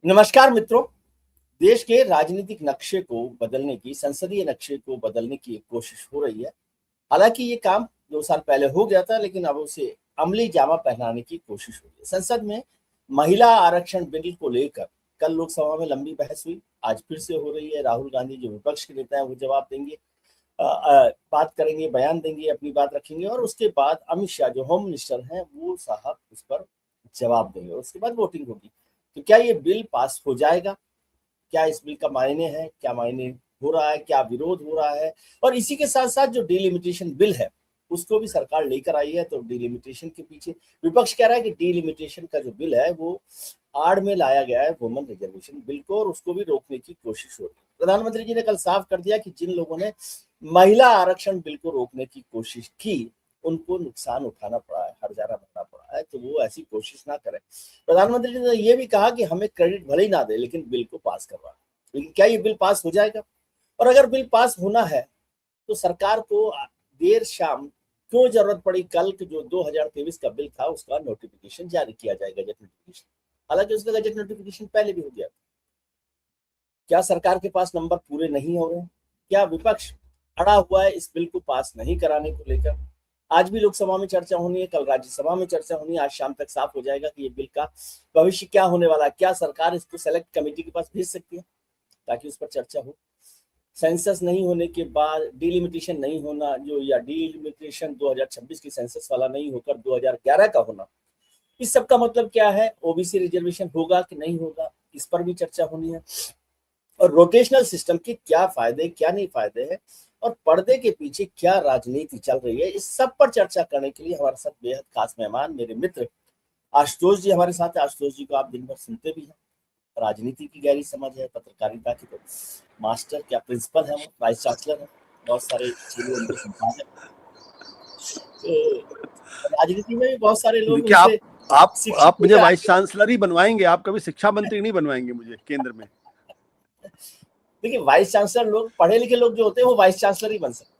नमस्कार मित्रों। देश के राजनीतिक नक्शे को बदलने की, संसदीय नक्शे को बदलने की एक कोशिश हो रही है। हालांकि ये काम 2 साल पहले हो गया था, लेकिन अब उसे अमली जामा पहनाने की कोशिश हो रही है। संसद में महिला आरक्षण बिल को लेकर कल लोकसभा में लंबी बहस हुई, आज फिर से हो रही है। राहुल गांधी जो विपक्ष के नेता है वो जवाब देंगे, बात करेंगे, बयान देंगे, अपनी बात रखेंगे, और उसके बाद अमित शाह जो होम मिनिस्टर हैं वो साहब उस पर जवाब देंगे। उसके बाद वोटिंग होगी। तो क्या ये बिल पास हो जाएगा? क्या इस बिल का मायने है? क्या मायने हो रहा है? क्या विरोध हो रहा है? और इसी के साथ साथ जो डिलिमिटेशन बिल है उसको भी सरकार लेकर आई है। तो डिलिमिटेशन के पीछे विपक्ष कह रहा है कि डिलिमिटेशन का जो बिल है वो आड़ में लाया गया है वुमेन रिजर्वेशन बिल को, और उसको भी रोकने की कोशिश हो रही है। प्रधानमंत्री जी ने कल साफ कर दिया कि जिन लोगों ने महिला आरक्षण बिल को रोकने की कोशिश की उनको नुकसान उठाना पड़ा है, हर्जाना भरना पड़ा है, तो वो ऐसी कोशिश ना करें। प्रधानमंत्री जी ने यह भी कहा कि हमें क्रेडिट भले ही ना दे लेकिन बिल को पास करवा। लेकिन क्या ये बिल पास हो जाएगा? और अगर बिल पास होना है तो सरकार को देर शाम क्यों जरूरत पड़ी? कल जो 2023 का बिल था उसका नोटिफिकेशन जारी किया जाएगा, गजट नोटिफिकेशन। हालांकि उसका गजट नोटिफिकेशन पहले भी हो गया। क्या सरकार के पास नंबर पूरे नहीं हो रहे? क्या विपक्ष अड़ा हुआ है इस बिल को पास नहीं कराने को लेकर? आज भी लोकसभा में चर्चा होनी है, कल राज्यसभा में चर्चा होनी है। आज शाम तक साफ हो जाएगा कि ये बिल का भविष्य क्या होने वाला है। क्या सरकार इसको सेलेक्ट कमेटी के पास भेज सकती है ताकि उस पर चर्चा हो? सेंसस नहीं होने के बाद डिलिमिटेशन नहीं होना, जो या डिलिमिटेशन 2026 की सेंसस वाला नहीं होकर 2011 का होना, इस सब का मतलब क्या है? ओबीसी रिजर्वेशन होगा कि नहीं होगा, इस पर भी चर्चा होनी है। और रोटेशनल सिस्टम के क्या फायदे, क्या नहीं फायदे हैं, और पर्दे के पीछे क्या राजनीति चल रही है, इस सब पर चर्चा करने के लिए हमारे साथ बेहद खास मेहमान, मेरे मित्र आशुतोष जी हमारे साथ है। आशुतोष जी को आप दिन भर सुनते भी हैं, राजनीति की गहरी समझ है, पत्रकारिता की तो मास्टर, क्या प्रिंसिपल है, वो वाइस चांसलर है, बहुत सारे चीजें उनके संपादक। तो राजनीति में भी बहुत सारे लोग देखिए, उनसे आप मुझे शिक्षित वाइस चांसलर ही बनवाएंगे, आप कभी शिक्षा मंत्री नहीं बनवाएंगे मुझे केंद्र में। देखिए, वाइस चांसलर लोग, पढ़े लिखे लोग जो होते हैं वो वाइस चांसलर ही बन सकते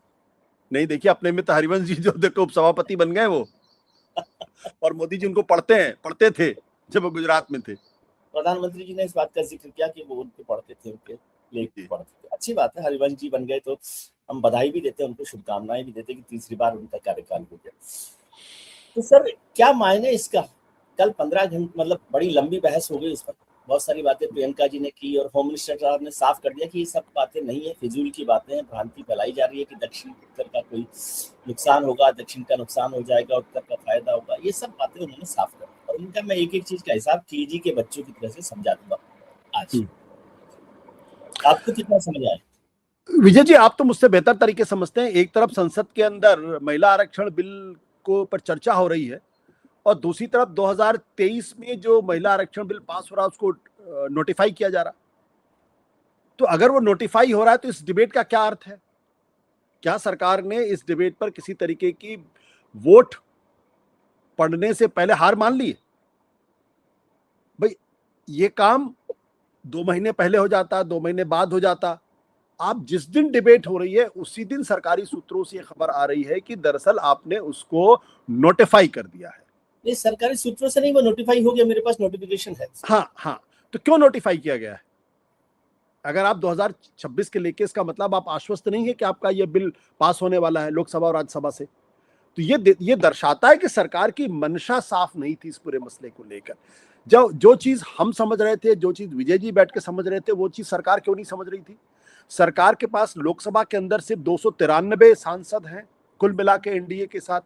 नहीं, देखिए अपने मित्र हरिवंश जी जो देखो उपसभापति बन गए वो, और मोदी जी उनको पढ़ते थे जब वो गुजरात में थे। प्रधानमंत्री जी ने इस बात का जिक्र किया कि वो उनको पढ़ते थे, उनके लेख पढ़ते थे। अच्छी बात है, हरिवंश जी बन गए तो हम बधाई भी देते हैं, उनको शुभकामनाएं भी देते हैं कि तीसरी बार उनका कार्यकाल हो गया। तो सर, क्या मायने इसका? कल 15 घंटे मतलब बड़ी लंबी बहस हो गई इस पर, बहुत सारी बातें प्रियंका जी ने की, और होम मिनिस्टर साहब ने साफ कर दिया कि ये सब बातें नहीं है, फिजूल की बातें हैं। भ्रांति फैलाई जा रही है कि दक्षिण उत्तर का कोई नुकसान होगा, दक्षिण का नुकसान हो जाएगा, उत्तर का फायदा होगा। ये सब बातें उन्होंने साफ कर दी, और उनका मैं एक एक चीज का हिसाब केजी के बच्चों की तरह से समझा दूंगा आज। आपको कितना समझ आया? विजय जी, आप तो मुझसे बेहतर तरीके समझते हैं। एक तरफ संसद के अंदर महिला आरक्षण बिल को पर चर्चा हो रही है, और दूसरी तरफ 2023 में जो महिला आरक्षण बिल पास हो रहा है उसको नोटिफाई किया जा रहा। तो अगर वो नोटिफाई हो रहा है तो इस डिबेट का क्या अर्थ है? क्या सरकार ने इस डिबेट पर किसी तरीके की वोट पड़ने से पहले हार मान ली? भाई, ये काम 2 महीने पहले हो जाता, 2 महीने बाद हो जाता। आप जिस दिन डिबेट हो रही है उसी दिन सरकारी सूत्रों से खबर आ रही है कि दरअसल आपने उसको नोटिफाई कर दिया है। ये सरकारी सूत्रों से नहीं, वो नोटिफाई हो गया, मेरे पास नोटिफिकेशन है। हाँ, तो क्यों नोटिफाई किया गया है? अगर आप 2026 के लेके, इसका मतलब आप आश्वस्त नहीं है कि आपका यह बिल पास होने वाला है लोकसभा और राज्यसभा से। तो ये दर्शाता है कि सरकार की मंशा साफ नहीं थी इस पूरे मसले को लेकर। जो चीज हम समझ रहे थे, जो चीज विजय जी बैठ के समझ रहे थे, वो चीज सरकार क्यों नहीं समझ रही थी? सरकार के पास लोकसभा के अंदर सिर्फ 293 सांसद हैं कुल मिला के एनडीए के साथ,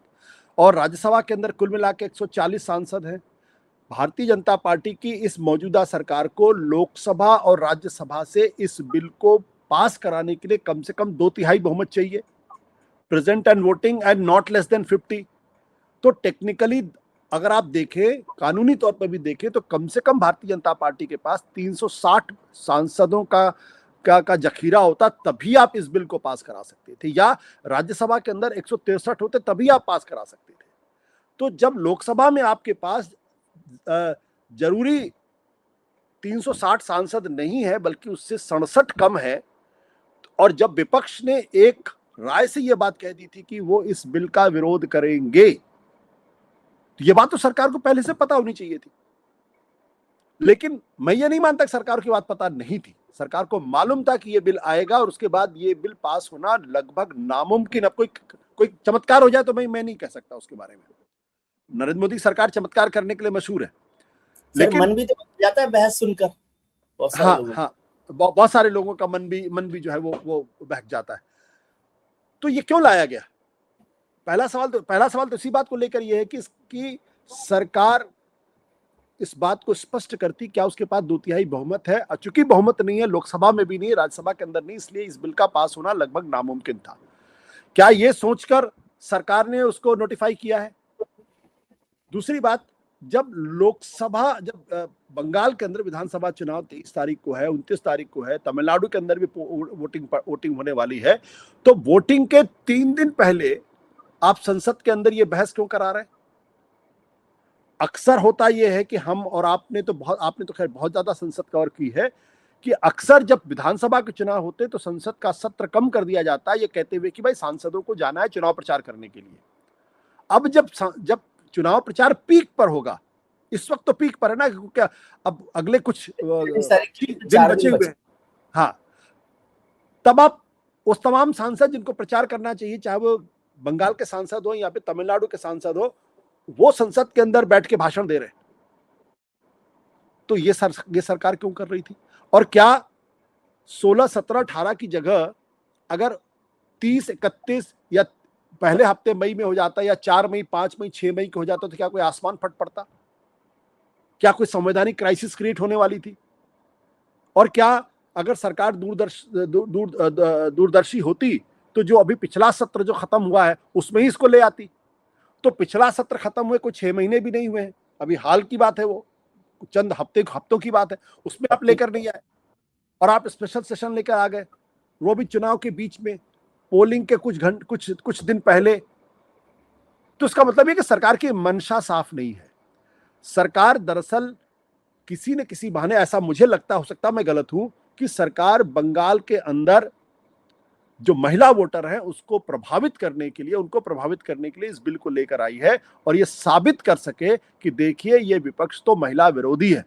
और राज्यसभा के अंदर कुल मिला के 140 सांसद हैं। भारतीय जनता पार्टी की इस मौजूदा सरकार को लोकसभा और राज्यसभा से इस बिल को पास कराने के लिए कम से कम 2/3 बहुमत चाहिए, present and voting and not less than 50। तो टेक्निकली अगर आप देखें, कानूनी तौर पर भी देखें, तो कम से कम भारतीय जनता पार्टी के पास 360 सांसदों का जखीरा होता, तभी आप इस बिल को पास करा सकते थे, या राज्यसभा के अंदर 163 होते तभी आप पास करा सकते थे। तो जब लोकसभा में आपके पास जरूरी 360 सांसद नहीं है बल्कि उससे 67 कम है, और जब विपक्ष ने एक राय से यह बात कह दी थी कि वो इस बिल का विरोध करेंगे, तो यह बात तो सरकार को पहले से पता होनी चाहिए थी। लेकिन मैं ये नहीं मानता कि सरकार की बात पता नहीं थी। सरकार को मालूम था कि ये बिल आएगा और उसके बाद ये बिल पास होना लगभग नामुमकिन। अब कोई चमत्कार हो जाए तो मैं नहीं कह सकता उसके बारे में। नरेंद्र मोदी की सरकार चमत्कार करने के लिए मशहूर है। सर लेकिन मन भी तो बन जाता है बहस सुनकर बहुत सारे हाँ लोगों हाँ, बहुत सारे लोगों का मन भी जो है वो बहक जाता है। तो ये क्यों लाया गया? पहला सवाल तो इसी बात को लेकर ये है कि इसकी सरकार इस बात को स्पष्ट करती क्या उसके पास 2/3 बहुमत है। और चूंकि बहुमत नहीं है, लोकसभा में भी नहीं, राज्यसभा के अंदर नहीं, इसलिए इस बिल का पास होना लगभग नामुमकिन था। क्या ये सोचकर सरकार ने उसको नोटिफाई किया है? दूसरी बात, जब बंगाल के अंदर विधानसभा चुनाव 23 तारीख को है, 29 तारीख को है, तमिलनाडु के अंदर भी वोटिंग होने वाली है, तो वोटिंग के 3 दिन पहले आप संसद के अंदर ये बहस क्यों करा रहे हैं? अक्सर होता यह है कि हम और आपने तो खैर बहुत ज्यादा संसद कवर की है कि अक्सर जब विधानसभा के चुनाव होते तो संसद का सत्र कम कर दिया जाता है, ये कहते हुए कि भाई सांसदों को जाना है चुनाव प्रचार करने के लिए। अब जब चुनाव प्रचार पीक पर होगा, इस वक्त तो पीक पर है ना, क्योंकि अब अगले कुछ दिन बचे हुए हैं। हाँ, तब आप उस तमाम सांसद जिनको प्रचार करना चाहिए, चाहे वो बंगाल के सांसद हो या फिर तमिलनाडु के सांसद हो, वो संसद के अंदर बैठ के भाषण दे रहे। तो ये सरकार क्यों कर रही थी? और क्या 16, 17, 18 की जगह अगर 30, 31 या पहले हफ्ते मई में हो जाता, या 4 मई, 5 मई, 6 मई को हो जाता, तो क्या कोई आसमान फट पड़ता? क्या कोई संवैधानिक क्राइसिस क्रिएट होने वाली थी? और क्या अगर सरकार दूरदर्शी होती तो जो अभी पिछला सत्र जो खत्म हुआ है उसमें ही इसको ले आती? तो पिछला सत्र खत्म हुए कोई 6 महीने भी नहीं हुए हैं, अभी हाल की बात है, वो चंद हफ्तों की बात है, उसमें आप लेकर नहीं आए और आप स्पेशल सेशन लेकर आ गए, वो भी चुनाव के बीच में, पोलिंग के कुछ दिन पहले। तो इसका मतलब है कि सरकार की मंशा साफ नहीं है। सरकार दरअसल किसी न किसी बहाने, ऐसा मुझे लगता, हो सकता मैं गलत हूं, कि सरकार बंगाल के अंदर जो महिला वोटर हैं उनको प्रभावित करने के लिए इस बिल को लेकर आई है, और ये साबित कर सके कि देखिए ये विपक्ष तो महिला विरोधी है।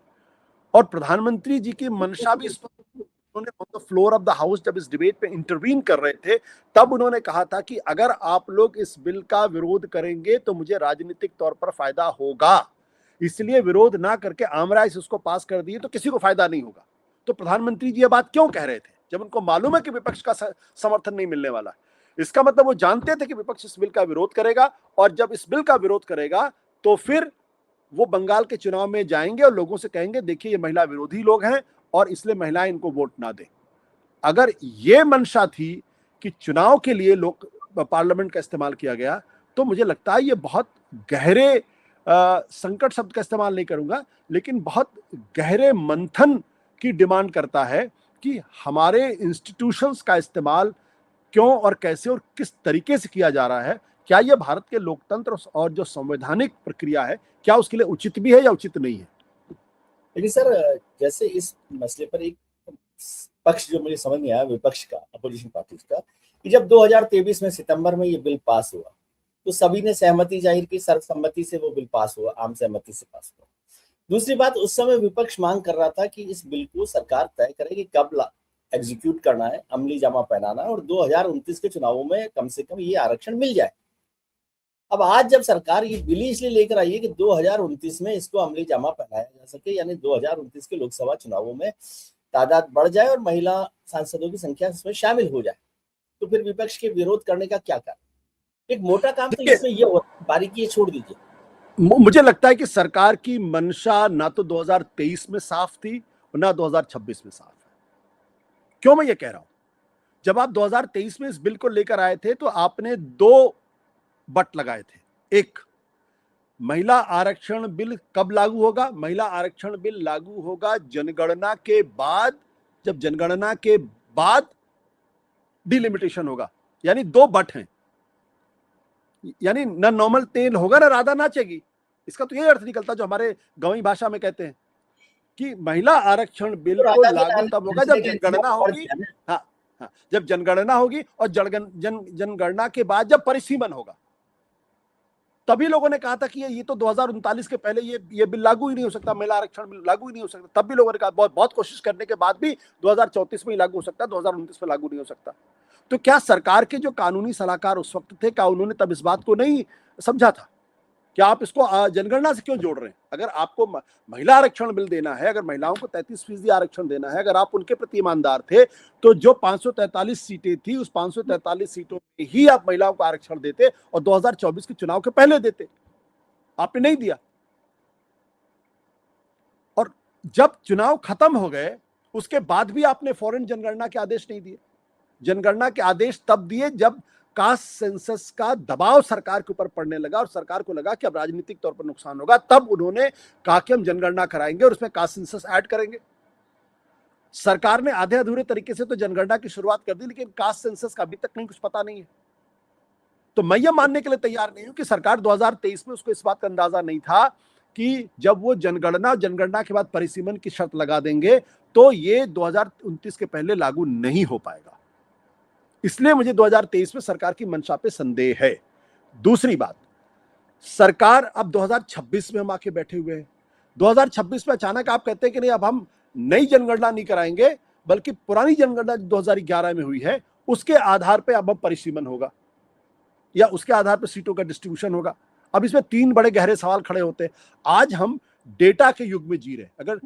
और प्रधानमंत्री जी की मंशा भी उन्होंने on the floor of the house जब इस डिबेट पे इंटरवीन कर रहे थे, तब उन्होंने कहा था कि अगर आप लोग इस बिल का विरोध करेंगे तो मुझे राजनीतिक तौर पर फायदा होगा, इसलिए विरोध ना करके आमराय से उसको पास कर दिए तो किसी को फायदा नहीं होगा। तो प्रधानमंत्री जी ये बात क्यों कह रहे थे जब उनको मालूम है कि विपक्ष का समर्थन नहीं मिलने वाला? इसका मतलब वो जानते थे कि विपक्ष इस बिल का विरोध करेगा, और जब इस बिल का विरोध करेगा तो फिर वो बंगाल के चुनाव में जाएंगे और लोगों से कहेंगे देखिए ये महिला विरोधी लोग हैं और इसलिए महिलाएं इनको वोट ना दें। अगर ये मंशा थी कि चुनाव के लिए लोग पार्लियामेंट का इस्तेमाल किया गया, तो मुझे लगता है ये बहुत गहरे, संकट शब्द का इस्तेमाल नहीं करूंगा, लेकिन बहुत गहरे मंथन की डिमांड करता है कि हमारे इंस्टीट्यूशंस का इस्तेमाल क्यों और कैसे और किस तरीके से किया जा रहा है। क्या यह भारत के लोकतंत्र और जो संवैधानिक प्रक्रिया है, क्या उसके लिए उचित भी है या उचित नहीं है? लेकिन सर जैसे इस मसले पर एक पक्ष जो मुझे समझ में आया विपक्ष का, अपोजिशन पार्टी का, कि जब 2023 में सितंबर में ये बिल पास हुआ तो सभी ने सहमति जाहिर की, सर्वसम्मति से वो बिल पास हुआ, आम सहमति से पास हुआ। दूसरी बात, उस समय विपक्ष मांग कर रहा था कि इस बिल को सरकार तय करे कि कब एग्जीक्यूट करना है, अमली जामा पहनाना है, और 2029 के चुनावों में कम से कम ये आरक्षण मिल जाए। अब आज जब सरकार ये बिल इसलिए लेकर आई है कि 2029 में इसको अमली जामा पहनाया जा सके, यानी 2029 के लोकसभा चुनावों में तादाद बढ़ जाए और महिला सांसदों की संख्या इसमें शामिल हो जाए, तो फिर विपक्ष के विरोध करने का क्या कारण? एक मोटा काम तो इसमें ये हो, बारीकी ये छोड़ दीजिए। मुझे लगता है कि सरकार की मंशा ना तो 2023 में साफ थी और ना 2026 में साफ है। क्यों मैं ये कह रहा हूं? जब आप 2023 में इस बिल को लेकर आए थे तो आपने 2 बट लगाए थे। एक, महिला आरक्षण बिल कब लागू होगा? महिला आरक्षण बिल लागू होगा जनगणना के बाद, जब जनगणना के बाद डिलिमिटेशन होगा। यानी 2 बट हैं, यानी ना नॉर्मल तेल होगा ना राधा नाचेगी। इसका तो यही अर्थ निकलता जो हमारे गंवई भाषा में कहते हैं कि महिला आरक्षण बिल को लागू तब होगा जब जनगणना होगी। हाँ हाँ, जब जनगणना होगी और जनगणना के बाद जब परिसीमन होगा। तभी लोगों ने कहा था कि ये तो 2039 के पहले ये बिल लागू ही नहीं हो सकता, महिला आरक्षण बिल लागू ही नहीं हो सकता। तब भी लोगों ने कहा, बहुत बहुत कोशिश करने के बाद भी 2034 में ही लागू हो सकता है, 2029 में लागू नहीं हो सकता। तो क्या सरकार के जो कानूनी सलाहकार उस वक्त थे, क्या उन्होंने तब इस बात को नहीं समझा था? क्या आप इसको जनगणना से क्यों जोड़ रहे हैं? अगर आपको महिला आरक्षण बिल देना है, अगर महिलाओं को 33% आरक्षण देना है, अगर आप उनके प्रति ईमानदार थे, तो जो 543 सीटें थी, उस 543 सीटों में ही आप महिलाओं को आरक्षण देते और 2024 के चुनाव के पहले देते। आपने नहीं दिया। और जब चुनाव खत्म हो गए, उसके बाद भी आपने फौरन जनगणना के आदेश नहीं दिए। जनगणना के आदेश तब दिए जब कास्ट सेंसस का दबाव सरकार के ऊपर पड़ने लगा और सरकार को लगा कि अब राजनीतिक तौर पर नुकसान होगा, तब उन्होंने कहा कि हम जनगणना कराएंगे और उसमें कास्ट सेंसस ऐड करेंगे। सरकार ने आधे अधूरे तरीके से तो जनगणना की शुरुआत कर दी, लेकिन कास्ट सेंसस का अभी तक नहीं कुछ पता नहीं है। तो मैं यह मानने के लिए तैयार नहीं हूं कि सरकार 2023 में उसको इस बात का अंदाजा नहीं था कि जब वो जनगणना के बाद परिसीमन की शर्त लगा देंगे तो ये 2029 के पहले लागू नहीं हो पाएगा। इसलिए मुझे 2023 में सरकार की मंशा पे संदेह है। दूसरी बात, सरकार अब 2026 में हम आके बैठे हुए हैं। 2026 में अचानक आप कहते हैं कि नहीं, अब हम नई जनगणना नहीं कराएंगे, बल्कि पुरानी जनगणना 2011 में हुई है उसके आधार पे अब परिसीमन होगा या उसके आधार पर सीटों का डिस्ट्रीब्यूशन होगा। अब इसमें तीन बड़े गहरे सवाल खड़े होते हैं। आज हम डेटा के युग में जी रहे हैं। अगर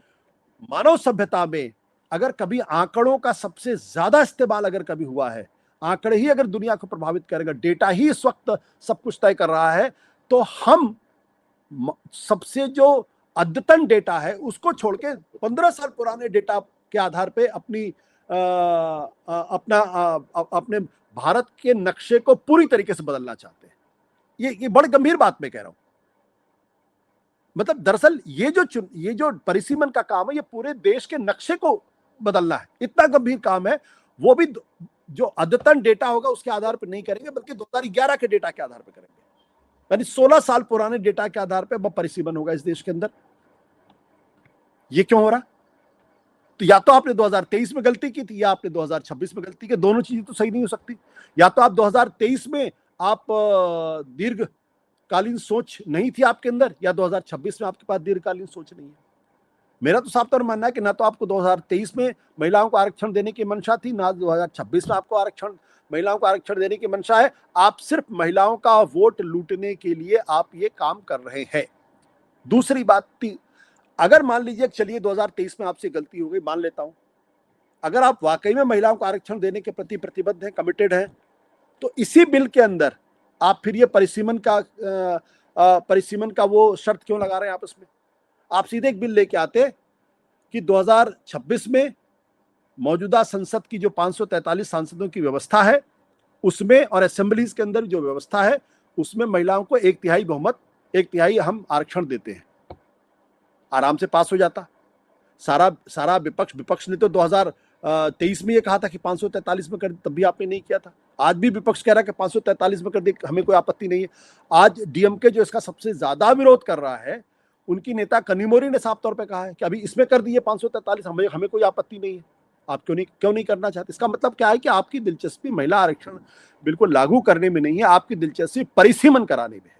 मानव सभ्यता में अगर कभी आंकड़ों का सबसे ज्यादा इस्तेमाल अगर कभी हुआ है, आंकड़े ही अगर दुनिया को प्रभावित करेगा, डेटा ही इस वक्त सब कुछ तय कर रहा है, तो हम सबसे जो अद्यतन डेटा है उसको छोड़ के 15 साल पुराने डेटा के आधार पे अपने भारत के नक्शे को पूरी तरीके से बदलना चाहते हैं। ये बड़ी गंभीर बात मैं कह रहा हूं। मतलब दरअसल ये जो परिसीमन का काम है, ये पूरे देश के नक्शे को बदलना है। इतना गंभीर काम है। वो भी जो अद्यतन डेटा होगा उसके आधार पर नहीं करेंगे, बल्कि 2011 के डेटा के आधार पर करेंगे। यानी 16 साल पुराने डेटा के आधार पर परिसीमन होगा इस देश के अंदर। ये क्यों हो रहा? तो या तो आपने 2023 में गलती की थी या आपने 2026 में गलती की। दोनों चीजें तो सही नहीं हो सकती। या तो आप 2023 में आप दीर्घकालीन सोच नहीं थी आपके अंदर, या 2026 में आपके पास दीर्घकालीन सोच नहीं है। मेरा तो साफ तौर मानना है कि ना तो आपको 2023 में महिलाओं को आरक्षण देने की मंशा थी, ना 2026 में आपको महिलाओं को आरक्षण देने की मंशा है। आप सिर्फ महिलाओं का वोट लूटने के लिए आप ये काम कर रहे हैं। दूसरी बात थी, अगर मान लीजिए चलिए 2023 में आपसे गलती हो गई, मान लेता हूं, अगर आप वाकई में महिलाओं को आरक्षण देने के प्रति प्रतिबद्ध हैं, कमिटेड हैं, तो इसी बिल के अंदर आप फिर ये परिसीमन का वो शर्त क्यों लगा रहे हैं आपस में? आप सीधे एक बिल लेके आते कि 2026 में मौजूदा संसद की जो 543 सांसदों की व्यवस्था है उसमें और असेंबलीज के अंदर जो व्यवस्था है उसमें महिलाओं को 1/3 बहुमत, 1/3 हम आरक्षण देते हैं। आराम से पास हो जाता। सारा विपक्ष ने तो 2023 में ये कहा था कि 543 में कर, तब भी आपने नहीं किया था। आज भी विपक्ष कह रहा है कि 543 में कर दे, हमें कोई आपत्ति नहीं है। आज डीएमके जो इसका सबसे ज्यादा विरोध कर रहा है, उनकी नेता कनिमोरी ने साफ तौर पे कहा है कि अभी इसमें कर दिए 543, हमें कोई आपत्ति नहीं है। आप क्यों नहीं करना चाहते? इसका मतलब क्या है कि आपकी दिलचस्पी महिला आरक्षण बिल्कुल लागू करने में नहीं है, आपकी दिलचस्पी परिसीमन कराने में है।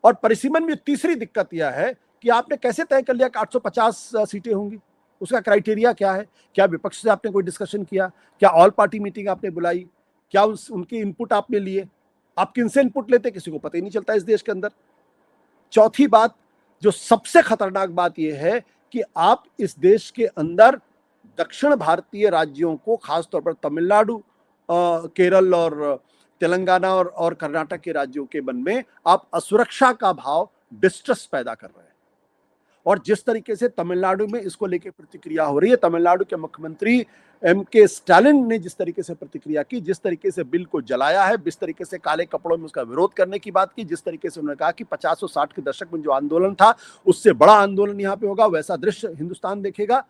और परिसीमन में तीसरी दिक्कत यह है कि आपने कैसे तय कर लिया कि 850 सीटें होंगी? उसका क्राइटेरिया क्या है? क्या विपक्ष से आपने कोई डिस्कशन किया? क्या ऑल पार्टी मीटिंग आपने बुलाई? क्या उनके इनपुट आपने लिए? आप किनसे इनपुट लेते किसी को पता ही नहीं चलता इस देश के अंदर। चौथी बात, जो सबसे खतरनाक बात यह है कि आप इस देश के अंदर दक्षिण भारतीय राज्यों को, खासतौर पर तमिलनाडु, केरल और तेलंगाना और कर्नाटक के राज्यों के मन में आप असुरक्षा का भाव, डिस्ट्रेस पैदा कर रहे हैं। और जिस तरीके से तमिलनाडु में इसको लेकर प्रतिक्रिया हो रही है, तमिलनाडु के मुख्यमंत्री एम.के. स्टालिन ने जिस तरीके से प्रतिक्रिया की, जिस तरीके से बिल को जलाया है, जिस तरीके से काले कपड़ों में उसका विरोध करने की बात की, जिस तरीके से उन्होंने कहा कि 50 और 60 के दशक में जो आंदोलन था उससे बड़ा आंदोलन यहाँ पे होगा, वैसा दृश्य हिंदुस्तान देखेगा,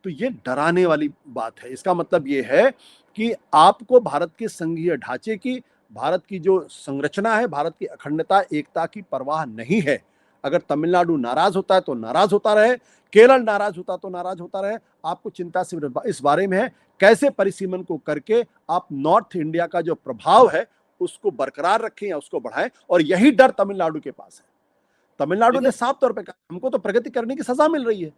तो ये डराने वाली बात है। इसका मतलब ये है कि आपको भारत के संघीय ढांचे की, भारत की जो संरचना है, भारत की अखंडता, एकता की परवाह नहीं है। अगर तमिलनाडु नाराज होता है तो नाराज होता रहे, केरल नाराज होता तो नाराज होता रहे। आपको चिंता सिर्फ इस बारे में है कैसे परिसीमन को करके आप नॉर्थ इंडिया का जो प्रभाव है उसको बरकरार रखें या उसको बढ़ाएं, और यही डर तमिलनाडु के पास है। तमिलनाडु ने साफ तौर पे कहा हमको तो प्रगति करने की सजा मिल रही है,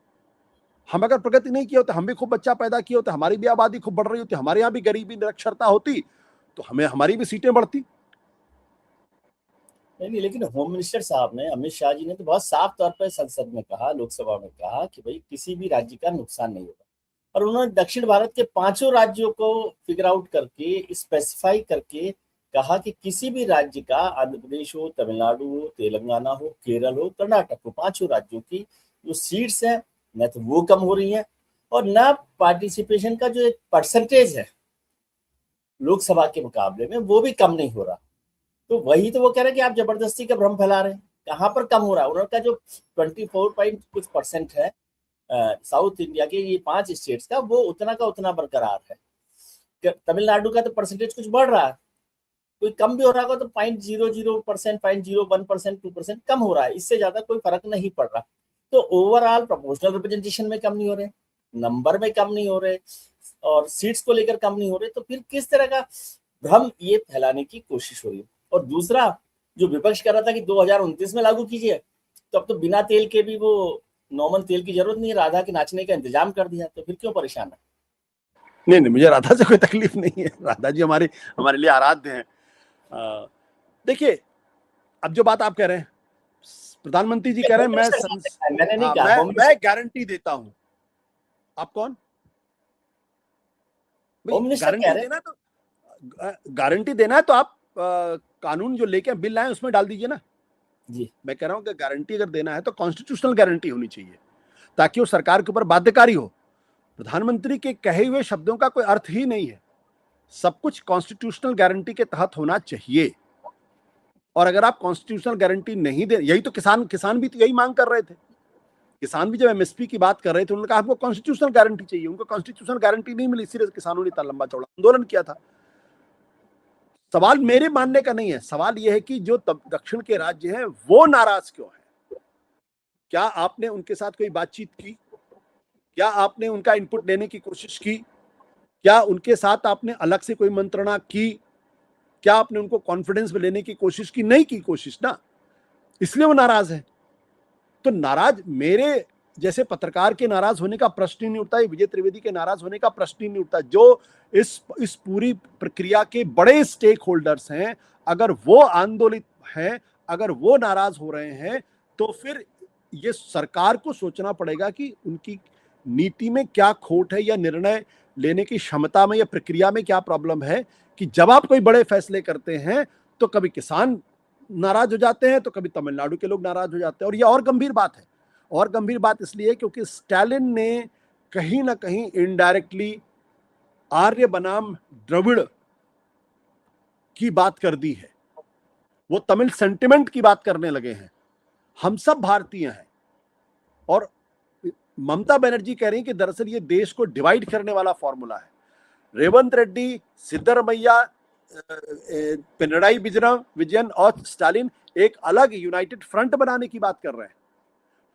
हम अगर प्रगति नहीं किए होते, हम भी खूब बच्चा पैदा किए होते, हमारी भी आबादी खूब बढ़ रही होती, हमारे यहाँ भी गरीबी निरक्षरता होती, तो हमें हमारी भी सीटें बढ़ती। नहीं, लेकिन होम मिनिस्टर साहब ने, अमित शाह जी ने तो बहुत साफ तौर पर संसद में कहा, लोकसभा में कहा कि भाई किसी भी राज्य का नुकसान नहीं होगा। और उन्होंने दक्षिण भारत के 5 राज्यों को फिगर आउट करके, स्पेसिफाई करके कहा कि किसी भी राज्य का, आंध्र प्रदेश हो, तमिलनाडु हो, तेलंगाना हो, केरल हो, कर्नाटक हो, 5 राज्यों की जो सीट्स हैं न तो वो कम हो रही हैं, और न पार्टिसिपेशन का जो एक परसेंटेज है लोकसभा के मुकाबले में वो भी कम नहीं हो रहा। तो वही तो वो कह रहे हैं कि आप जबरदस्ती का भ्रम फैला रहे हैं। कहाँ पर कम हो रहा है? उन्होंने जो 24 है साउथ इंडिया के ये 5 स्टेट्स का, वो उतना का उतना बरकरार है। तमिलनाडु का तो परसेंटेज कुछ बढ़ रहा है, कोई कम भी हो रहा होगा तो 0.00%, 0.01%, 2% कम हो रहा है, इससे ज्यादा कोई फर्क नहीं पड़ रहा। तो ओवरऑल प्रोपोर्शनल रिप्रेजेंटेशन में कम नहीं हो रहे, नंबर में कम नहीं हो रहे, और सीट्स को लेकर कम नहीं हो रहे, तो फिर किस तरह का भ्रम ये फैलाने की कोशिश हो रही है? और दूसरा, जो विपक्ष कर रहा था कि 2029 में लागू कीजिए, तो अब तो बिना तेल के भी वो नॉर्मल तेल की जरूरत नहीं है, राधा के नाचने का इंतजाम कर दिया, तो फिर क्यों परेशान है? नहीं नहीं, मुझे राधा से कोई तकलीफ नहीं है, राधा जी हमारे हमारे लिए आराध्य हैं। देखिए, अब जो बात आप कह रहे हैं, प्रधानमंत्री जी कह रहे हैं मैंने नहीं कहा, मैं गारंटी देता हूं। आप कौन? गारंटी देना है तो आप कानून जो लेके बिल लाए उसमें डाल दीजिए ना जी। मैं कह रहा हूं कि गारंटी अगर देना है तो कॉन्स्टिट्यूशनल गारंटी होनी चाहिए, ताकि वो सरकार के ऊपर बाध्यकारी हो। प्रधानमंत्री के कहे हुए शब्दों का कोई अर्थ ही नहीं है, सब कुछ कॉन्स्टिट्यूशनल गारंटी के तहत होना चाहिए। और अगर आप कॉन्स्टिट्यूशनल गारंटी नहीं दे, यही तो किसान भी तो यही मांग कर रहे थे। किसान भी जब एमएसपी की बात कर रहे थे, उन्होंने कहा हमको कॉन्स्टिट्यूशनल गारंटी चाहिए। उनको कॉन्स्टिट्यूशनल गारंटी नहीं मिली, इसलिए किसानों ने इतना लंबा चौड़ा आंदोलन किया था। सवाल मेरे मानने का नहीं है, सवाल यह है कि जो दक्षिण के राज्य हैं वो नाराज क्यों हैं? क्या आपने उनके साथ कोई बातचीत की? क्या आपने उनका इनपुट लेने की कोशिश की? क्या उनके साथ आपने अलग से कोई मंत्रणा की? क्या आपने उनको कॉन्फिडेंस में लेने की कोशिश की? नहीं की कोशिश ना, इसलिए वो नाराज है। तो नाराज मेरे जैसे पत्रकार के नाराज होने का प्रश्न ही नहीं उठता, विजय त्रिवेदी के नाराज होने का प्रश्न ही नहीं उठता। जो इस पूरी प्रक्रिया के बड़े स्टेक होल्डर्स हैं, अगर वो आंदोलित हैं, अगर वो नाराज हो रहे हैं, तो फिर ये सरकार को सोचना पड़ेगा कि उनकी नीति में क्या खोट है, या निर्णय लेने की क्षमता में या प्रक्रिया में क्या प्रॉब्लम है, कि जब आप कोई बड़े फैसले करते हैं तो कभी किसान नाराज हो जाते हैं, तो कभी तमिलनाडु के लोग नाराज हो जाते हैं। और ये और गंभीर बात है, और गंभीर बात इसलिए क्योंकि स्टालिन ने कहीं ना कहीं इनडायरेक्टली आर्य बनाम द्रविड़ की बात कर दी है। वो तमिल सेंटिमेंट की बात करने लगे हैं। हम सब भारतीय हैं, और ममता बनर्जी कह रही हैं कि दरअसल ये देश को डिवाइड करने वाला फॉर्मूला है। रेवंत रेड्डी, सिद्धरमैया, पिनराई विजयन और स्टालिन एक अलग यूनाइटेड फ्रंट बनाने की बात कर रहे हैं।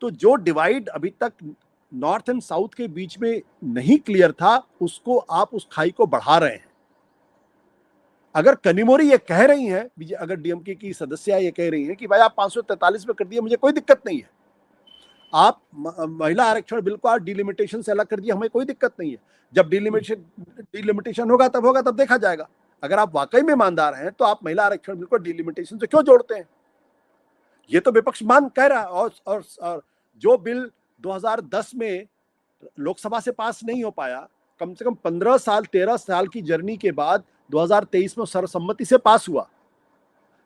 तो जो डिवाइड अभी तक नॉर्थ एंड साउथ के बीच में नहीं क्लियर था, उसको आप उस खाई को बढ़ा रहे हैं। अगर कनिमोरी ये कह रही हैं, अगर डीएमके की सदस्य ये कह रही हैं कि भाई आप 543 में कर दिए, मुझे कोई दिक्कत नहीं है, आप महिला आरक्षण बिल को डिलिमिटेशन से अलग कर दिए, हमें कोई दिक्कत नहीं है। जब डिलिमिटेशन होगा तब देखा जाएगा। अगर आप वाकई में ईमानदार हैं तो आप महिला आरक्षण बिल को डिलिमिटेशन से क्यों जोड़ते हैं? ये तो विपक्ष मान कह रहा है। और जो बिल 2010 में लोकसभा से पास नहीं हो पाया, कम से कम 13 साल की जर्नी के बाद 2023 में सर्वसम्मति से पास हुआ।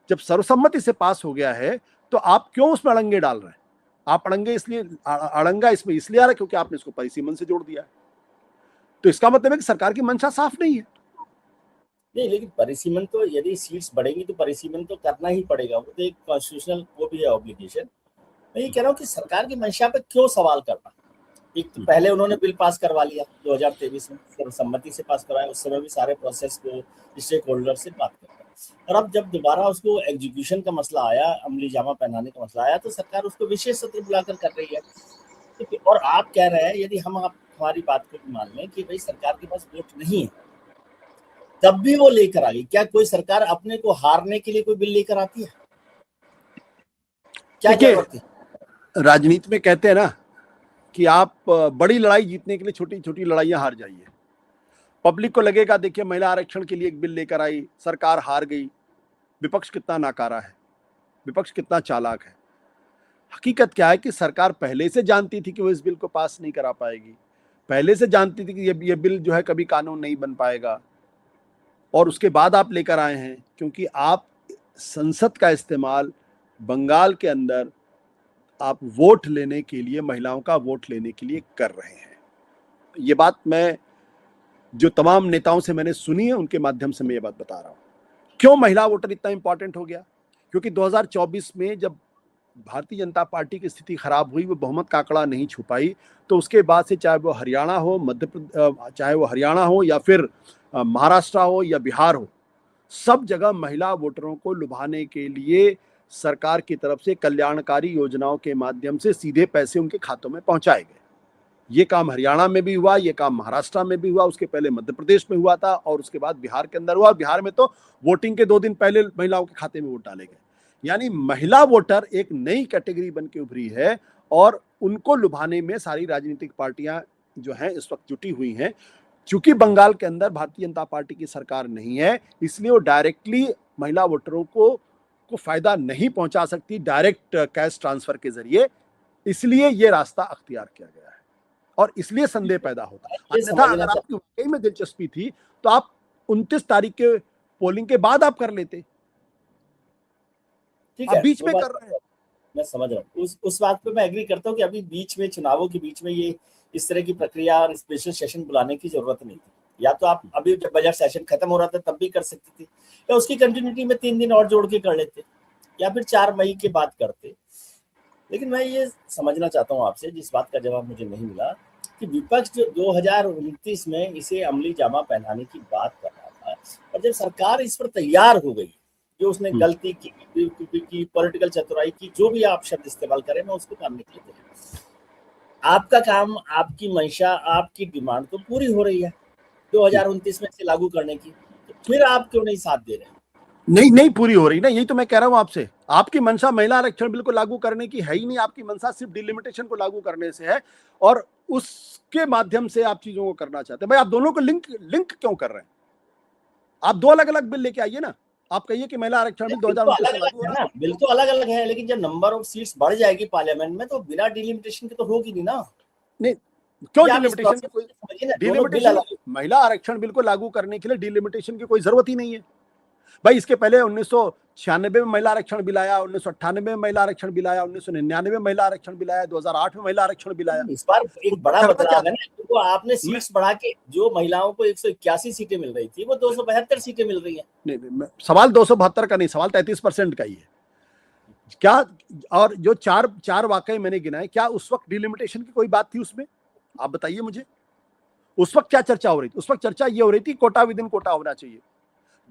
जब सर्वसम्मति से पास हो गया है तो आप क्यों उसमें अड़ंगे डाल रहे हैं? आप अड़ंगा इसमें इसलिए आ रहा है क्योंकि आपने इसको परिसीमन से जोड़ दिया है। तो इसका मतलब है कि सरकार की मंशा साफ नहीं है। नहीं, लेकिन परिसीमन तो, यदि सीट्स बढ़ेंगी तो परिसीमन तो करना ही पड़ेगा, वो तो एक कॉन्स्टिट्यूशनल वो भी है ऑब्लिगेशन। मैं ये कह रहा हूँ कि सरकार की मंशा पे क्यों सवाल करना? एक तो पहले उन्होंने बिल पास करवा लिया 2023 में, सर्वसम्मति से पास करवाया, उस समय भी सारे प्रोसेस को स्टेक होल्डर से बात करता। और अब जब दोबारा उसको एग्जीक्यूशन का मसला आया, अमली जामा पहनाने का मसला आया, तो सरकार उसको विशेष सत्र बुलाकर कर रही है। तो और आप कह रहे हैं, यदि हम हमारी बात को मान लें कि भाई सरकार के पास वोट नहीं है, तब भी वो लेकर आ गई। क्या कोई सरकार अपने को हारने के लिए कोई बिल लेकर आती है? क्या देखिए, जरूरत है? राजनीति में कहते हैं ना कि आप बड़ी लड़ाई जीतने के लिए छोटी छोटी लड़ाइयां हार जाइए। पब्लिक को लगेगा देखिए महिला आरक्षण के लिए एक बिल लेकर आई, सरकार हार गई, विपक्ष कितना नाकारा है, विपक्ष कितना चालाक है। हकीकत क्या है कि सरकार पहले से जानती थी कि वो इस बिल को पास नहीं करा पाएगी, पहले से जानती थी कि ये बिल जो है कभी कानून नहीं बन पाएगा, और उसके बाद आप लेकर आए हैं क्योंकि आप संसद का इस्तेमाल बंगाल के अंदर आप वोट लेने के लिए, महिलाओं का वोट लेने के लिए कर रहे हैं। ये बात मैं जो तमाम नेताओं से मैंने सुनी है उनके माध्यम से मैं ये बात बता रहा हूं। क्यों महिला वोटर इतना इंपॉर्टेंट हो गया? क्योंकि 2024 में जब भारतीय जनता पार्टी की स्थिति खराब हुई, वो बहुमत का आंकड़ा नहीं छू पाई, तो उसके बाद से चाहे वो हरियाणा हो, चाहे वो हरियाणा हो या फिर महाराष्ट्र हो या बिहार हो, सब जगह महिला वोटरों को लुभाने के लिए सरकार की तरफ से कल्याणकारी योजनाओं के माध्यम से सीधे पैसे उनके खातों में पहुंचाए गए। ये काम हरियाणा में भी हुआ, ये काम महाराष्ट्र में भी हुआ, उसके पहले मध्य प्रदेश में हुआ था और उसके बाद बिहार के अंदर हुआ। बिहार में तो वोटिंग के 2 दिन पहले महिलाओं के खाते में वोट डाले गए। यानी महिला वोटर एक नई कैटेगरी बन के उभरी है और उनको लुभाने में सारी राजनीतिक पार्टियां जो हैं इस वक्त जुटी हुई हैं। चूंकि बंगाल के अंदर भारतीय जनता पार्टी की सरकार नहीं है, इसलिए वो डायरेक्टली महिला वोटरों को फायदा नहीं पहुंचा सकती डायरेक्ट कैश ट्रांसफर के जरिए, इसलिए ये रास्ता अख्तियार किया गया है और इसलिए संदेह पैदा होता है। अन्यथा अगर आपकी वाकई में दिलचस्पी थी तो आप 29 तारीख के पोलिंग के बाद आप कर लेते। ठीक है, बीच में कर रहे हैं। मैं समझ रहा हूँ, उस बात पे मैं एग्री करता हूँ कि अभी बीच में, चुनावों के बीच में ये इस तरह की प्रक्रिया और स्पेशल सेशन बुलाने की जरूरत नहीं थी। या तो आप अभी जब बजट सेशन खत्म हो रहा था तब भी कर सकती थी, या उसकी कंटिन्यूटी में 3 दिन और जोड़ के कर लेते, या फिर 4 मई के बाद करते। लेकिन मैं ये समझना चाहता हूँ आपसे, जिस बात का जवाब मुझे नहीं मिला, कि विपक्ष जो 2029 में इसे अमली जामा पहनाने की बात कर रहा था, और जब सरकार इस पर तैयार हो गई, जो उसने गलती की, पॉलिटिकल चतुराई की, जो भी आप शब्द इस्तेमाल करें, मैं उसको मानने के लिए तैयार। आपका काम, आपकी मंशा, आपकी डिमांड तो पूरी हो रही है 2029 में इसे लागू करने की, तो फिर आप क्यों नहीं साथ दे रहे? नहीं पूरी हो रही ना, यही तो मैं कह रहा हूं आपसे। आपकी मंशा महिला आरक्षण बिल को लागू करने की है ही नहीं, आपकी मंशा सिर्फ डिलिमिटेशन को लागू करने से है और उसके माध्यम से आप चीजों को करना चाहते हैं। भाई आप दोनों को लिंक क्यों कर रहे हैं? आप 2 अलग अलग बिल लेके आइए ना। आप कहिए कि महिला आरक्षण बिल 2029 में लागू है ना, बिल तो अलग अलग है, लेकिन जब नंबर ऑफ सीट्स बढ़ जाएगी पार्लियामेंट में तो बिना डिलिमिटेशन के तो होगी नहीं ना। नहीं, क्यों डिलिमिटेशन? महिला आरक्षण बिल को लागू करने के लिए डिलिमिटेशन की कोई जरूरत ही नहीं है भाई। इसके पहले 1996 में महिला आरक्षण बिल आया, 1998 में महिला आरक्षण बिल आया, 1999 में महिला आरक्षण बिल आया, 2008 में महिला आरक्षण बिल आया। इस बार एक बड़ा बदलाव है ना, तो आपने सीट्स बढ़ा के, जो महिलाओं को 181 सीटें मिल रही थी वो 272 सीटें मिल रही है। नहीं, सवाल 272 का नहीं, सवाल 33% का ही है क्या? और जो चार वाकई मैंने गिनाए, क्या उस वक्त डिलिमिटेशन की कोई बात थी उसमें? आप बताइए मुझे, उस वक्त क्या चर्चा हो रही थी? उस वक्त चर्चा ये हो रही थी कोटा विद इन कोटा होना चाहिए।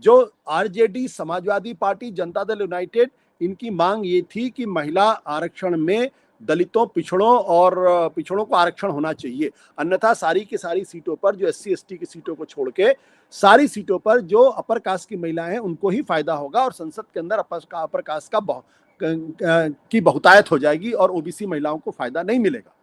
जो RJD, Samajwadi party, Janata Dal United, इनकी मांग ये थी कि महिला आरक्षण में दलितों, पिछड़ों को आरक्षण होना चाहिए, अन्यथा सारी की सारी सीटों पर, जो SC ST की सीटों को छोड़ के सारी सीटों पर जो अपर कास्ट की महिलाएं हैं उनको ही फायदा होगा और संसद के अंदर अपर कास्ट की बहुतायत हो जाएगी और OBC महिलाओं को फायदा नहीं मिलेगा।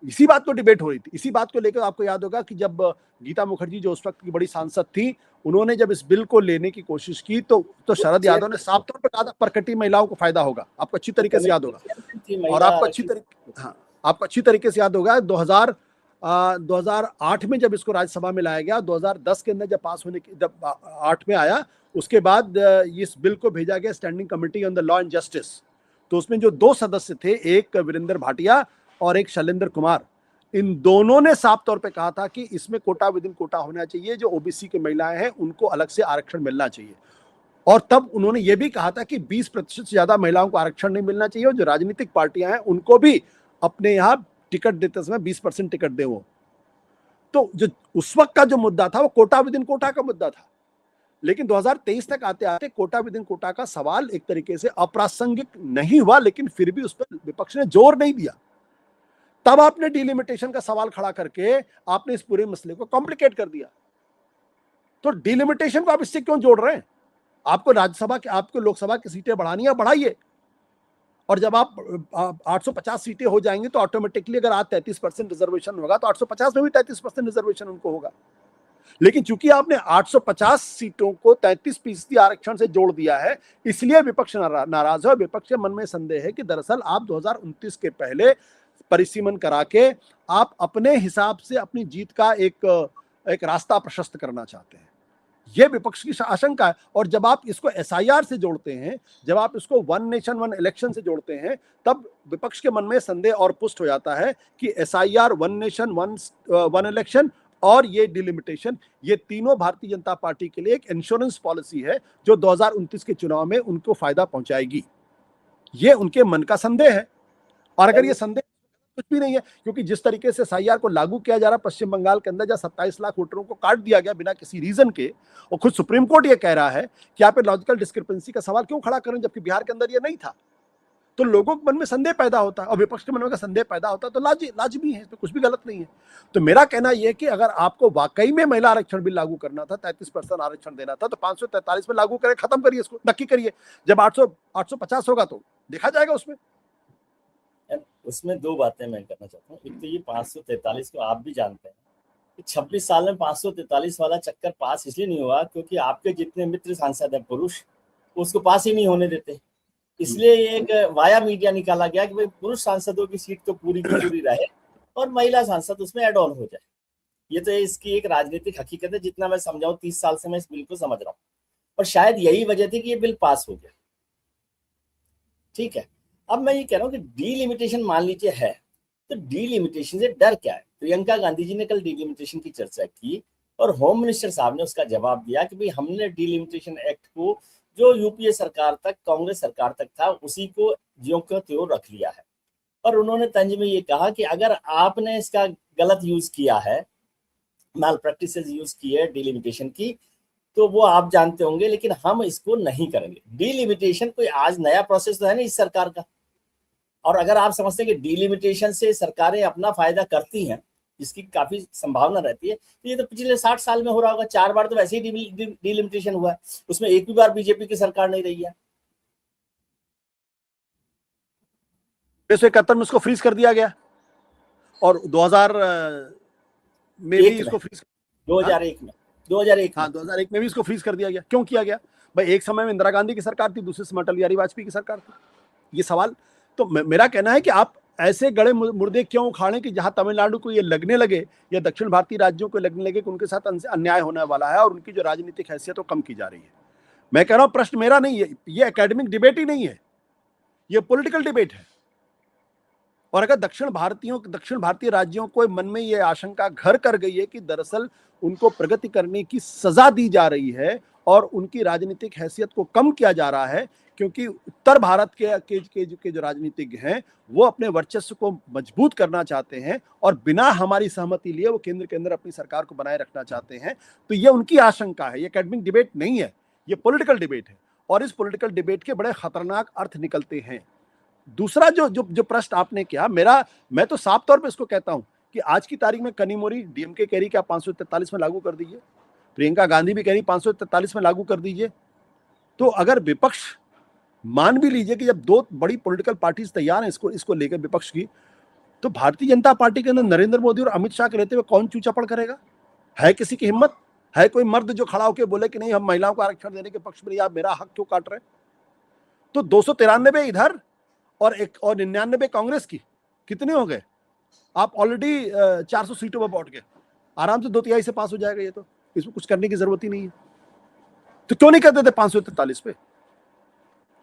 इसी बात को डिबेट हो रही थी। इसी बात को लेकर आपको याद होगा कि जब गीता मुखर्जी जो उस वक्त की बड़ी सांसद थी, उन्होंने जब इस बिल को लेने की कोशिश की तो शरद यादव ने साफ तौर पर कहा परकटी महिलाओं को फायदा होगा। आपको अच्छी तरीके से याद होगा। और आपको अच्छी तरीके से याद होगा 2008 में जब इसको राज्यसभा में लाया गया, 2010 के अंदर जब पास होने की, जब 8 में आया, उसके बाद इस बिल को भेजा गया standing committee on the law and justice. तो उसमें जो 2 सदस्य थे, एक वीरेंद्र भाटिया और एक शैलेंद्र कुमार, इन दोनों ने साफ तौर पे कहा था कि इसमें कोटा विद इन कोटा होना चाहिए, जो OBC की महिलाएं हैं उनको अलग से आरक्षण मिलना चाहिए। और तब उन्होंने ये भी कहा था कि 20% से ज्यादा महिलाओं को आरक्षण नहीं मिलना चाहिए और जो राजनीतिक पार्टियां हैं उनको भी अपने यहाँ टिकट देते समय 20% टिकट दे वो। तो जो उस वक्त का जो मुद्दा था वो कोटा विद इन कोटा का मुद्दा था। लेकिन 2023 तक आते आते कोटा विद इन कोटा का सवाल एक तरीके से अप्रासंगिक नहीं हुआ, लेकिन फिर भी उस पर विपक्ष ने जोर नहीं दिया। तब आपने डिलिमिटेशन का सवाल खड़ा करके आपने इस पूरे मसले को कॉम्प्लिकेट कर दिया। तो डिलिमिटेशन को आप इससे क्यों जोड़ रहे हैं? आपको राज्यसभा की, आपको लोकसभा की सीटें बढ़ानी है, बढ़ाइए। और जब आप 850 सीटें हो जाएंगी तो ऑटोमेटिकली अगर आज 33% रिजर्वेशन होगा तो 850 में भी 33% रिजर्वेशन उनको होगा। लेकिन चूंकि आपने 850 सीटों को 33% आरक्षण से जोड़ दिया है, इसलिए विपक्ष नाराज है। और विपक्ष के मन में संदेह है कि दरअसल आप 2029 के पहले परिसीमन करा के आप अपने हिसाब से अपनी जीत का एक रास्ता प्रशस्त करना चाहते हैं। यह विपक्ष की आशंका है। और जब आप इसको एसआईआर से जोड़ते हैं, जब आप इसको वन नेशन वन इलेक्शन से जोड़ते हैं, तब विपक्ष के मन में संदेह और पुष्ट हो जाता है कि SIR, one nation one election और ये डिलिमिटेशन, ये तीनों भारतीय जनता पार्टी के लिए एक इंश्योरेंस पॉलिसी है जो 2029 के चुनाव में उनको फायदा पहुंचाएगी। ये उनके मन का संदेह है। और अगर ये संदेह कुछ भी नहीं है, क्योंकि जिस तरीके से एसआईआर को लागू किया जा रहा पश्चिम बंगाल के अंदर, जहां 27 लाख वोटरों को काट दिया गया बिना किसी रीजन के, और खुद सुप्रीम कोर्ट ये कह रहा है कि आप लॉजिकल डिस्क्रिपेंसी का सवाल क्यों खड़ा करें, जबकि बिहार के अंदर ये नहीं था। तो लोगों के मन में संदेह पैदा होता है, और विपक्ष के मन में संदेह पैदा होता है तो लाजमी है, इसमें कुछ भी गलत नहीं है। तो मेरा कहना यह है कि अगर आपको वाकई में महिला आरक्षण बिल लागू करना था, 33% आरक्षण देना था, तो 543 में लागू करें, खत्म करिए इसको, नक्की करिए। जब 850 होगा तो देखा जाएगा उसमें दो बातें मैं करना चाहता हूँ। एक तो ये 543 को आप भी जानते हैं कि 26 साल में 543 वाला चक्कर पास इसलिए नहीं हुआ क्योंकि आपके जितने मित्र सांसद हैं पुरुष, उसको पास ही नहीं होने देते। इसलिए एक वाया मीडिया निकाला गया कि भाई पुरुष सांसदों की सीट तो पूरी की पूरी रहे और महिला सांसद उसमें एड ऑन हो जाए। ये तो इसकी एक राजनीतिक हकीकत है। जितना मैं समझाऊं, 30 साल से मैं इस बिल को समझ रहा हूँ, और शायद यही वजह थी कि ये बिल पास हो गया। ठीक है, अब मैं ये कह रहा हूँ कि डीलिमिटेशन मान लीजिए है, तो डीलिमिटेशन से डर क्या है? प्रियंका गांधी जी ने कल डीलिमिटेशन की चर्चा की और होम मिनिस्टर साहब ने उसका जवाब दिया कि भाई हमने डीलिमिटेशन एक्ट को जो यूपीए सरकार तक, कांग्रेस सरकार तक था, उसी को ज्यों का त्यों रख लिया है। और उन्होंने तंज में ये कहा कि अगर आपने इसका गलत यूज किया है, मैल प्रैक्टिसेस यूज की है डीलिमिटेशन की, तो वो आप जानते होंगे, लेकिन हम इसको नहीं करेंगे। डीलिमिटेशन कोई आज नया प्रोसेस तो है नहीं इस सरकार का। और अगर आप समझते हैं कि डीलिमिटेशन से सरकारें अपना फायदा करती हैं, जिसकी काफी संभावना रहती है, तो ये तो पिछले 60 साल में हो रहा होगा। 4 बार तो वैसे ही डीलिमिटेशन हुआ है, उसमें एक भी बार बीजेपी की सरकार नहीं रही है। 1971 में उसको फ्रीज कर दिया गया और 2000 में भी इसको फ्रीज, 2001 में 2001 में भी इसको फ्रीज कर दिया गया। क्यों किया गया भाई? एक समय में इंदिरा गांधी की सरकार थी, दूसरे समय अटल बिहारी वाजपेयी की सरकार थी। ये सवाल तो मेरा कहना है कि आप ऐसे गड़े मुर्दे क्यों उखाड़ें कि जहां तमिलनाडु को ये लगने लगे या दक्षिण भारतीय राज्यों को लगने लगे कि उनके साथ अन्याय होने वाला है और उनकी जो राजनीतिक हैसियत वो कम की जा रही है। मैं कह रहा हूं प्रश्न मेरा नहीं है, ये एकेडमिक डिबेट ही नहीं है, ये पॉलिटिकल डिबेट है। और अगर दक्षिण भारतीय राज्यों को मन में ये आशंका घर कर गई है कि दरअसल उनको प्रगति करने की सजा दी जा रही है और उनकी राजनीतिक हैसियत को कम किया जा रहा है, क्योंकि उत्तर भारत के जो राजनीतिज्ञ हैं वो अपने वर्चस्व को मजबूत करना चाहते हैं और बिना हमारी सहमति लिए वो केंद्र के अंदर अपनी सरकार को बनाए रखना चाहते हैं, तो ये उनकी आशंका है। ये एकेडमिक डिबेट नहीं है, ये पॉलिटिकल डिबेट है और इस पॉलिटिकल डिबेट के बड़े खतरनाक अर्थ निकलते हैं। दूसरा जो प्रश्न आपने किया, मैं तो साफ तौर पे इसको कहता हूं कि आज की तारीख में कनिमोरी डीएमके कह रही कि आप 543 में लागू कर दीजिए, प्रियंका गांधी भी कह रही 543 में लागू कर दीजिए। तो अगर विपक्ष मान भी लीजिए कि जब दो बड़ी पॉलिटिकल पार्टीज तैयार हैं इसको लेकर विपक्ष की, तो भारतीय जनता पार्टी के अंदर नरेंद्र मोदी और अमित शाह के रहते हुए कौन चूचा पड़ करेगा? है किसी की हिम्मत? है कोई मर्द जो खड़ा होकर बोले कि नहीं हम महिलाओं को आरक्षण देने के पक्ष में, आप मेरा हक क्यों काट रहे? तो 293 इधर और 99 कांग्रेस की, कितने हो गए? आप ऑलरेडी 400 सीटों पर पहुंच गए, आराम से 2/3 से पास हो जाएगा ये तो, इसमें कुछ करने की जरूरत ही नहीं है। तो क्यों नहीं करते थे 543 पे?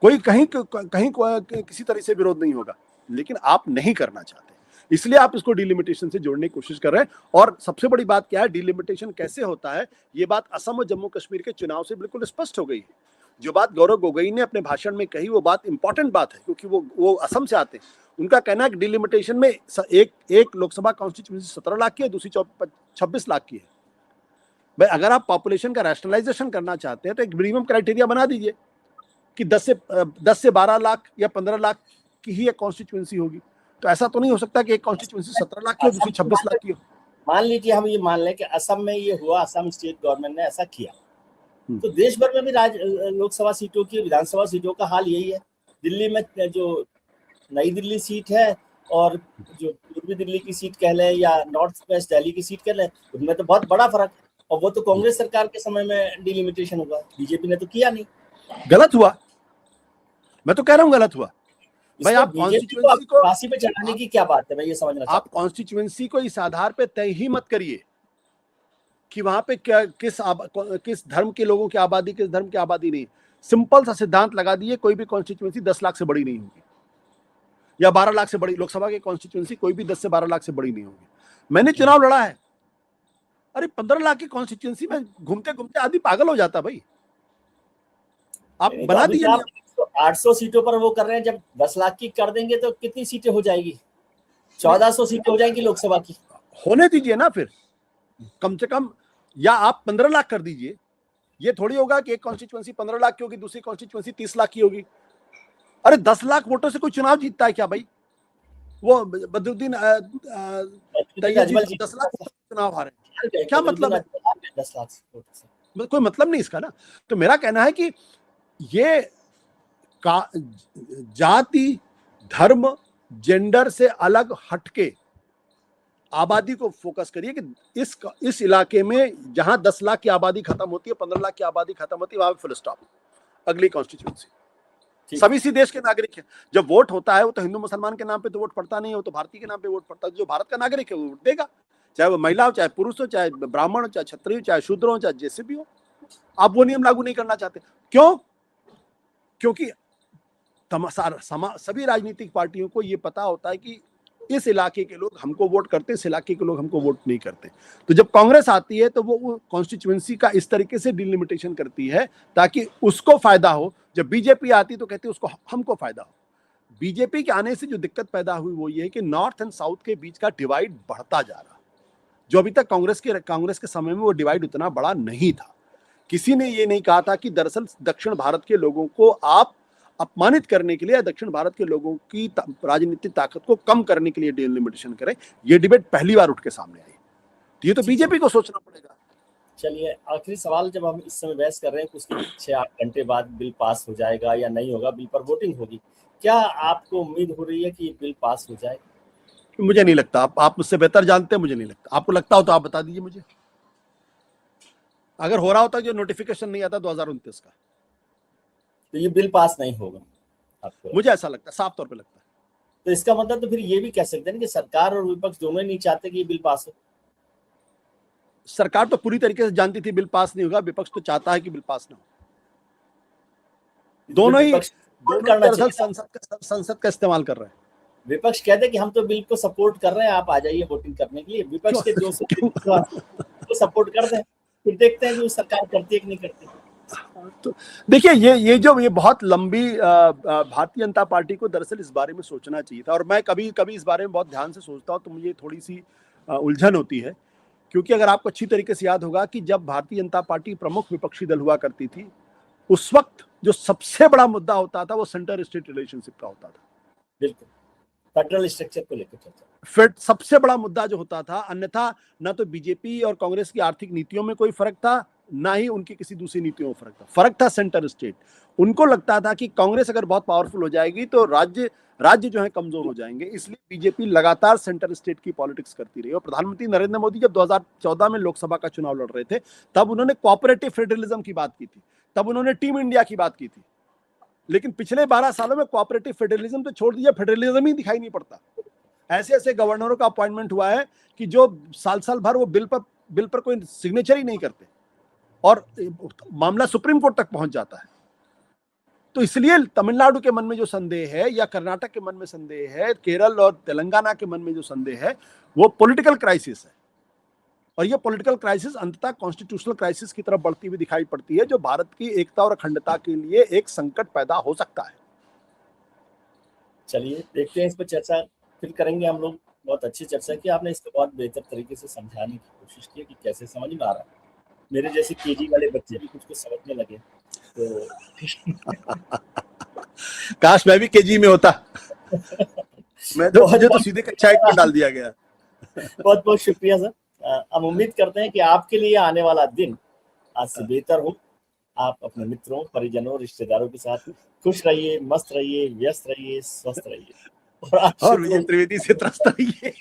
कोई कहीं किसी तरह से विरोध नहीं होगा, लेकिन आप नहीं करना चाहते, इसलिए आप इसको डिलिमिटेशन से जोड़ने की कोशिश कर रहे हैं। और सबसे बड़ी बात क्या है, डिलिमिटेशन कैसे होता है, ये बात असम और जम्मू कश्मीर के चुनाव से बिल्कुल स्पष्ट हो गई है। जो बात गौरव गोगोई ने अपने भाषण में कही वो बात इंपॉर्टेंट बात है, क्योंकि वो असम से आते हैं। उनका कहना है कि डिलिमिटेशन में एक लोकसभा कॉन्स्टिट्यूंसी 17 लाख की है, दूसरी 26 लाख की है। भाई अगर आप पॉपुलेशन का रैशनलाइजेशन करना चाहते हैं तो एक मिनिमम क्राइटेरिया बना दीजिए कि 10 से 12 लाख या 15 लाख की ही एक कॉन्स्टिट्यूंसी होगी। तो ऐसा तो नहीं हो सकता कि एक कॉन्स्टिट्यूंसी 17 लाख की हो, दूसरी 26 लाख की हो। मान लीजिए हम ये मान लें कि असम में ये हुआ, असम स्टेट गवर्नमेंट ने ऐसा किया, तो देश भर में भी लोकसभा सीटों की, विधानसभा सीटों का हाल यही है। दिल्ली में जो नई दिल्ली सीट है और जो पूर्वी दिल्ली की सीट कह लें या नॉर्थ वेस्ट दिल्ली की सीट कह लें, उनमें तो बहुत बड़ा फर्क है, और वो तो कांग्रेस सरकार के समय में डिलिमिटेशन हुआ, बीजेपी ने तो किया नहीं। गलत हुआ, मैं तो कह रहा हूं गलत हुआ भाई। आप कॉन्स्टिट्यूएंसी को फांसी पे चढ़ाने की क्या बात है, मैं ये समझना चाहता हूं। आप कॉन्स्टिट्यूएंसी को इस आधार पे तय ही मत करिए कि वहां पे क्या किस धर्म के लोगों की आबादी, किस धर्म की आबादी नहीं। सिंपल सा सिद्धांत लगा दिए, कोई भी कॉन्स्टिट्यूएंसी 10 लाख से बड़ी नहीं होगी, या 12 लाख से बड़ी। लोकसभा की कॉन्स्टिट्यूएंसी कोई भी 10 से 12 लाख से बड़ी नहीं होगी। मैंने चुनाव लड़ा है, अरे 15 लाख की कॉन्स्टिट्यूएंसी में घूमते घूमते आदमी पागल हो जाता भाई। आप बना दीजिए। 800 सीटों पर वो कर रहे हैं, जब 10 लाख की कर देंगे तो कितनी सीटें हो जाएगी? 1400 सीटें हो जाएंगी लोकसभा की। होने दीजिए ना फिर, कम से कम, या आप 15 लाख कर दीजिए। ये थोड़ी होगा कि एक कॉन्स्टिट्यूएंसी 15 लाख की होगी, दूसरी कॉन्स्टिट्यूएंसी 30 लाख की होगी। अरे 10 लाख वोटों से कोई चुनाव जीतता है क्या भाई? वो बदरुद्दीन तैयब 10 लाख चुनाव हारे, क्या मतलब है? 10 लाख कोई मतलब नहीं इसका ना। तो मेरा कहना है कि ये जाति, धर्म, जेंडर से अलग हटके आबादी को फोकस करिए कि इस इलाके में जहां 10 लाख की आबादी खत्म होती है, 15 लाख की आबादी खत्म होती है, वहां फुल स्टॉप, अगली कॉन्स्टिट्यूएंसी। सभी सी देश के नागरिक हैं। जब वोट होता है वो तो हिंदू मुसलमान के नाम पे तो वोट पड़ता नहीं है, वो तो भारतीय के नाम पे वोट पड़ता है। जो भारत का नागरिक है वो वोट देगा, चाहे वो महिला हो, चाहे पुरुष हो, चाहे ब्राह्मण हो, चाहे क्षत्रिय हो, चाहे शूद्र हो, चाहे जैसे भी हो। आप वो नियम लागू नहीं करना चाहते, क्यों? क्योंकि सभी राजनीतिक पार्टियों को ये पता होता है कि इस इलाके के लोग हमको वोट करते, इस इलाके के लोग हमको वोट नहीं करते। तो जब कांग्रेस आती है तो वो कॉन्स्टिट्यूएंसी का इस तरीके से डिलिमिटेशन करती है ताकि उसको फायदा हो। जब बीजेपी आती तो कहती है उसको हमको फायदा हो। बीजेपी के आने से जो दिक्कत पैदा हुई वो ये है कि नॉर्थ एंड साउथ के बीच का डिवाइड बढ़ता जा रहा, जो अभी तक कांग्रेस के समय में वो डिवाइड उतना बड़ा नहीं था। किसी ने ये नहीं कहा था कि दरअसल दक्षिण भारत के लोगों को आप अपमानित करने के लिए, दक्षिण भारत के लोगों की राजनीतिक ताकत को कम करने के लिए डिलिमिटेशन करें। ये डिबेट पहली बार उठ के सामने आई। तो ये तो बीजेपी को सोचना पड़ेगा। चलिए, आखिरी सवाल, जब हम इस समय बहस कर रहे हैं, कुछ 6-8 घंटे बाद बिल पास हो जाएगा या नहीं होगा, बिल पर वोटिंग होगी, क्या आपको उम्मीद हो रही है कि बिल पास हो जाएगा? मुझे नहीं लगता। आप मुझसे बेहतर जानते हैं, मुझे नहीं लगता। आपको लगता हो तो आप बता दीजिए मुझे। अगर हो रहा होता जो नोटिफिकेशन नहीं आता 2029 का, तो ये बिल पास नहीं होगा आपको? मुझे ऐसा लगता है, साफ तौर पे लगता है। तो इसका मतलब तो फिर ये भी कह सकते हैं कि सरकार और विपक्ष दोनों नहीं चाहते कि ये बिल पास हो। सरकार तो पूरी तरीके से जानती थी बिल पास नहीं होगा, विपक्ष तो चाहता है कि बिल पास ना हो। दोनों ही संसद का इस्तेमाल कर रहे हैं। विपक्ष कहते हैं कि हम तो बिल को सपोर्ट कर रहे हैं, आप आ जाइए वोटिंग करने के लिए। विपक्ष के जो सपोर्ट करते हैं, फिर देखते हैं कि वो सरकार करती है कि नहीं करती। तो देखिए, ये बहुत लंबी भारतीय जनता पार्टी को दरअसल इस बारे में सोचना चाहिए था। और मैं कभी कभी इस बारे में बहुत ध्यान से सोचता हूँ तो मुझे थोड़ी सी उलझन होती है, क्योंकि अगर आपको अच्छी तरीके से याद होगा कि जब भारतीय जनता पार्टी प्रमुख विपक्षी दल हुआ करती थी, उस वक्त जो सबसे बड़ा मुद्दा होता था वो सेंटर स्टेट रिलेशनशिप का होता था। बिल्कुल, फेडरल स्ट्रक्चर को लेकर फिर सबसे बड़ा मुद्दा जो होता था। अन्यथा ना तो बीजेपी और कांग्रेस की आर्थिक नीतियों में कोई फर्क था, ना ही उनकी किसी दूसरी नीतियों में फर्क था सेंटर स्टेट। उनको लगता था कि कांग्रेस अगर बहुत पावरफुल हो जाएगी तो राज्य जो है कमजोर हो जाएंगे, इसलिए बीजेपी लगातार सेंटर स्टेट की पॉलिटिक्स करती रही। और प्रधानमंत्री नरेंद्र मोदी जब 2014 में लोकसभा का चुनाव लड़ रहे थे, तब उन्होंने कोऑपरेटिव फेडरलिज्म की बात की थी, तब उन्होंने टीम इंडिया की बात की थी। लेकिन पिछले 12 सालों में कोऑपरेटिव फेडरलिज्म तो छोड़ दिया, फेडरलिज्म ही दिखाई नहीं पड़ता। ऐसे ऐसे गवर्नरों का अपॉइंटमेंट हुआ है कि जो साल भर वो बिल पर कोई सिग्नेचर ही नहीं करते और मामला सुप्रीम कोर्ट तक पहुंच जाता है। तो इसलिए तमिलनाडु के मन में जो संदेह है, या कर्नाटक के मन में संदेह है, केरल और तेलंगाना के मन में जो संदेह है, वो पॉलिटिकल क्राइसिस है। और ये पॉलिटिकल क्राइसिस अंततः कॉन्स्टिट्यूशनल क्राइसिस की तरफ बढ़ती हुई दिखाई पड़ती है, जो भारत की एकता और अखंडता के लिए एक संकट पैदा हो सकता है। चलिए, देखते हैं, इस पर चर्चा फिर करेंगे हम लोग। बहुत अच्छी चर्चा की आपने, इसको बहुत बेहतर तरीके से समझाने की कोशिश की कि कैसे समझ में आ रहा है। मेरे जैसे केजी वाले बच्चे भी कुछ समझने लगे तो काश मैं भी केजी में होता। मैं तो मुझे तो सीधे कक्षा 1 में डाल दिया गया। बहुत बहुत शुक्रिया सर, हम उम्मीद करते हैं कि आपके लिए आने वाला दिन आज से बेहतर हो। आप अपने मित्रों, परिजनों, रिश्तेदारों के साथ खुश रहिए, मस्त रहिए, व्यस्त रहिए, स्वस्थ रहिए और आज से और विजय त्रिवेदी से त्रस्त रहिए।